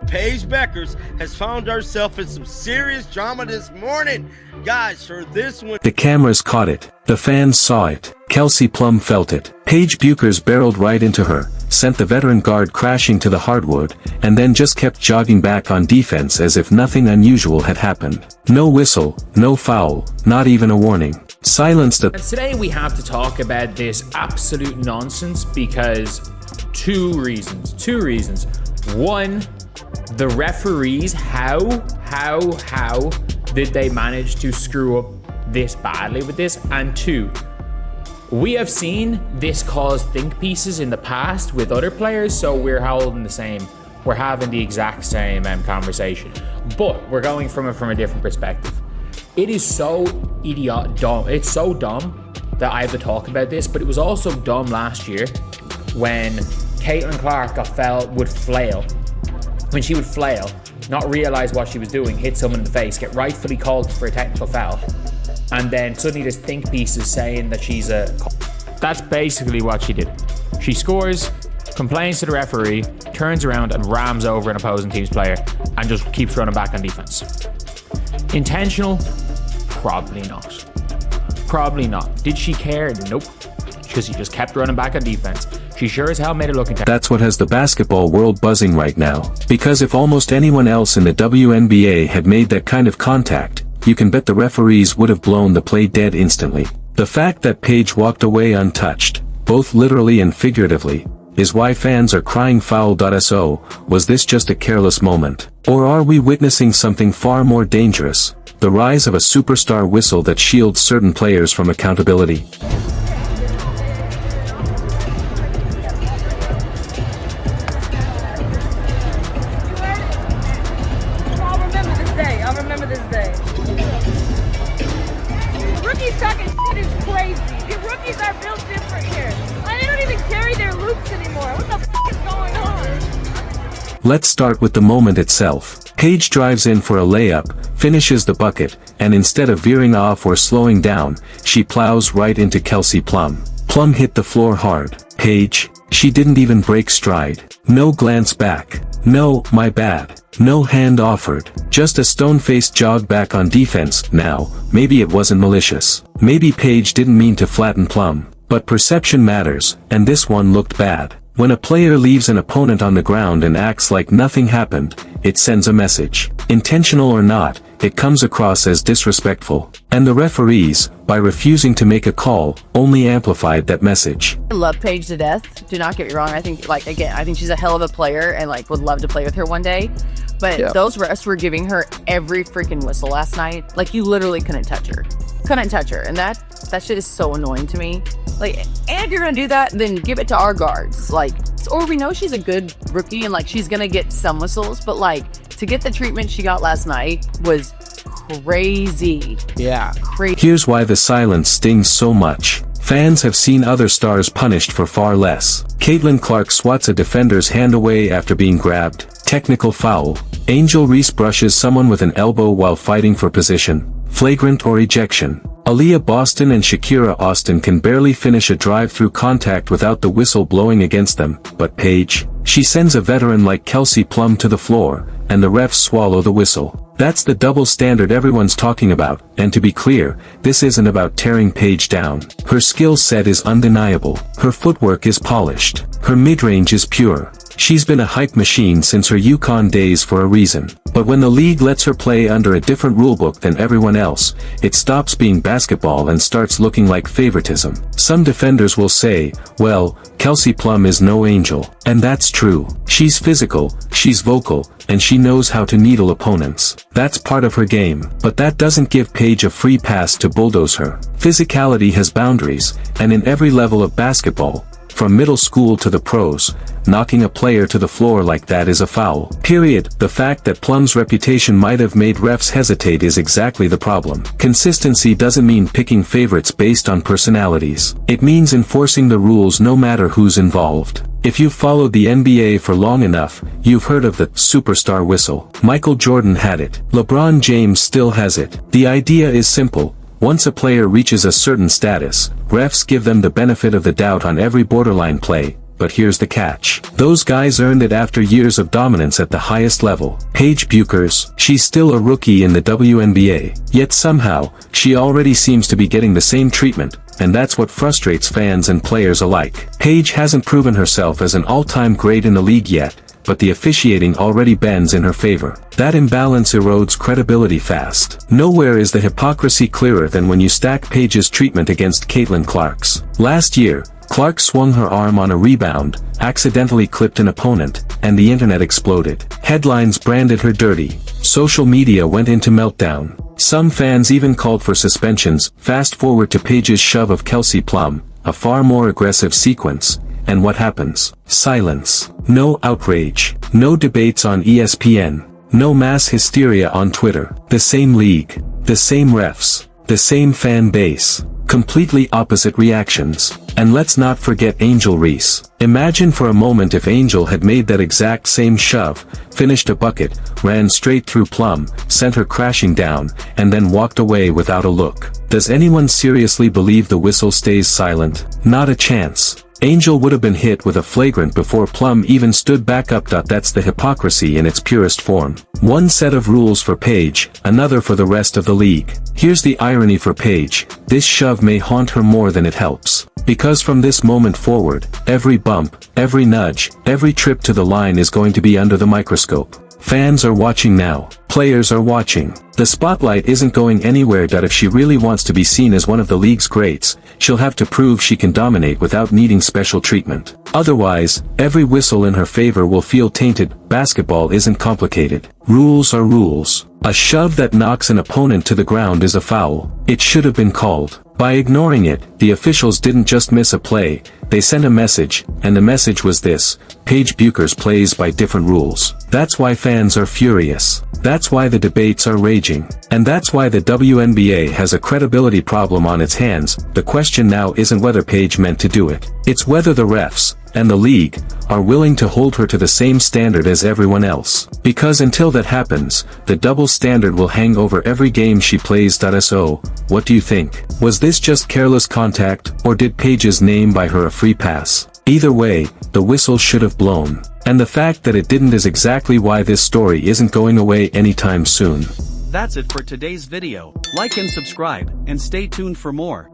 Paige Bueckers has found herself in some serious drama this morning. Guys, for this one, the cameras caught it. The fans saw it. Kelsey Plum felt it. Paige Bueckers barreled right into her, sent the veteran guard crashing to the hardwood, and then just kept jogging back on defense as if nothing unusual had happened. No whistle, no foul, not even a warning. Silence the... Today we have to talk about this absolute nonsense because two reasons. One, the referees, how did they manage to screw up this badly with this? And two, we have seen this cause think pieces in the past with other players, so we're having the exact same conversation, but we're going from it from a different perspective. It is so dumb. It's so dumb that I have to talk about this, but it was also dumb last year when Caitlin Clark would flail. When she would flail, not realize what she was doing, hit someone in the face, get rightfully called for a technical foul, and then suddenly there's think pieces saying that she's a... That's basically what she did. She scores, complains to the referee, turns around and rams over an opposing team's player, and just keeps running back on defense. Intentional? Probably not. Did she care? Nope. Because she just kept running back on defense. She sure as hell made it look intense. That's what has the basketball world buzzing right now. Because if almost anyone else in the WNBA had made that kind of contact, you can bet the referees would have blown the play dead instantly. The fact that Paige walked away untouched, both literally and figuratively, is why fans are crying foul. So, was this just a careless moment? Or are we witnessing something far more dangerous? The rise of a superstar whistle that shields certain players from accountability. I'll remember this day. Rookies talking shit is crazy. The rookies are built different here. They don't even carry their loops anymore. What the is going on? Let's start with the moment itself. Paige drives in for a layup, finishes the bucket, and instead of veering off or slowing down, she plows right into Kelsey Plum. Plum hit the floor hard. Paige, she didn't even break stride. No glance back. No, my bad. No hand offered. Just a stone-faced jog back on defense. Now, maybe it wasn't malicious. Maybe Paige didn't mean to flatten Plum. But perception matters, and this one looked bad. When a player leaves an opponent on the ground and acts like nothing happened, it sends a message. Intentional or not, it comes across as disrespectful. And the referees, by refusing to make a call, only amplified that message. I love Paige to death. Do not get me wrong. I think she's a hell of a player and would love to play with her one day. But those refs were giving her every freaking whistle last night. You literally couldn't touch her. And that shit is so annoying to me. And you're gonna do that, then give it to our guards. Or we know she's a good rookie and she's gonna get some whistles, but to get the treatment she got last night was crazy. Yeah. Crazy. Here's why the silence stings so much. Fans have seen other stars punished for far less. Caitlin Clark swats a defender's hand away after being grabbed. Technical foul. Angel Reese brushes someone with an elbow while fighting for position. Flagrant or ejection. Aaliyah Boston and Shakira Austin can barely finish a drive through contact without the whistle blowing against them, but Paige, she sends a veteran like Kelsey Plum to the floor, and the refs swallow the whistle. That's the double standard everyone's talking about, and to be clear, this isn't about tearing Paige down. Her skill set is undeniable. Her footwork is polished. Her mid-range is pure. She's been a hype machine since her UConn days for a reason. But when the league lets her play under a different rulebook than everyone else, it stops being basketball and starts looking like favoritism. Some defenders will say, well, Kelsey Plum is no angel. And that's true. She's physical, she's vocal, and she knows how to needle opponents. That's part of her game. But that doesn't give Paige a free pass to bulldoze her. Physicality has boundaries, and in every level of basketball, from middle school to the pros, knocking a player to the floor like that is a foul. Period. The fact that Plum's reputation might have made refs hesitate is exactly the problem. Consistency doesn't mean picking favorites based on personalities. It means enforcing the rules no matter who's involved. If you've followed the NBA for long enough, you've heard of the superstar whistle. Michael Jordan had it. LeBron James still has it. The idea is simple. Once a player reaches a certain status, refs give them the benefit of the doubt on every borderline play, but here's the catch. Those guys earned it after years of dominance at the highest level. Paige Bueckers, she's still a rookie in the WNBA, yet somehow, she already seems to be getting the same treatment, and that's what frustrates fans and players alike. Paige hasn't proven herself as an all-time great in the league yet, but the officiating already bends in her favor. That imbalance erodes credibility fast. Nowhere is the hypocrisy clearer than when you stack Paige's treatment against Caitlin Clark's. Last year, Clark swung her arm on a rebound, accidentally clipped an opponent, and the internet exploded. Headlines branded her dirty. Social media went into meltdown. Some fans even called for suspensions. Fast forward to Paige's shove of Kelsey Plum, a far more aggressive sequence, and what happens? Silence. No outrage. No debates on ESPN. No mass hysteria on Twitter. The same league. The same refs. The same fan base. Completely opposite reactions. And let's not forget Angel Reese. Imagine for a moment if Angel had made that exact same shove, finished a bucket, ran straight through Plum, sent her crashing down, and then walked away without a look. Does anyone seriously believe the whistle stays silent? Not a chance. Angel would have been hit with a flagrant before Plum even stood back up. That's the hypocrisy in its purest form. One set of rules for Paige, another for the rest of the league. Here's the irony for Paige, this shove may haunt her more than it helps. Because from this moment forward, every bump, every nudge, every trip to the line is going to be under the microscope. Fans are watching now. Players are watching. The spotlight isn't going anywhere. If she really wants to be seen as one of the league's greats, she'll have to prove she can dominate without needing special treatment. Otherwise, every whistle in her favor will feel tainted. Basketball isn't complicated. Rules are rules. A shove that knocks an opponent to the ground is a foul. It should have been called. By ignoring it, the officials didn't just miss a play, they sent a message, and the message was this: Paige Bueckers plays by different rules. That's why fans are furious. That's why the debates are raging. And that's why the WNBA has a credibility problem on its hands. The question now isn't whether Paige meant to do it. It's whether the refs, and the league, are willing to hold her to the same standard as everyone else. Because until that happens, the double standard will hang over every game she plays. So, what do you think? Was this just careless contact, or did Paige's name buy her a free pass? Either way, the whistle should have blown. And the fact that it didn't is exactly why this story isn't going away anytime soon. That's it for today's video. Like and subscribe, and stay tuned for more.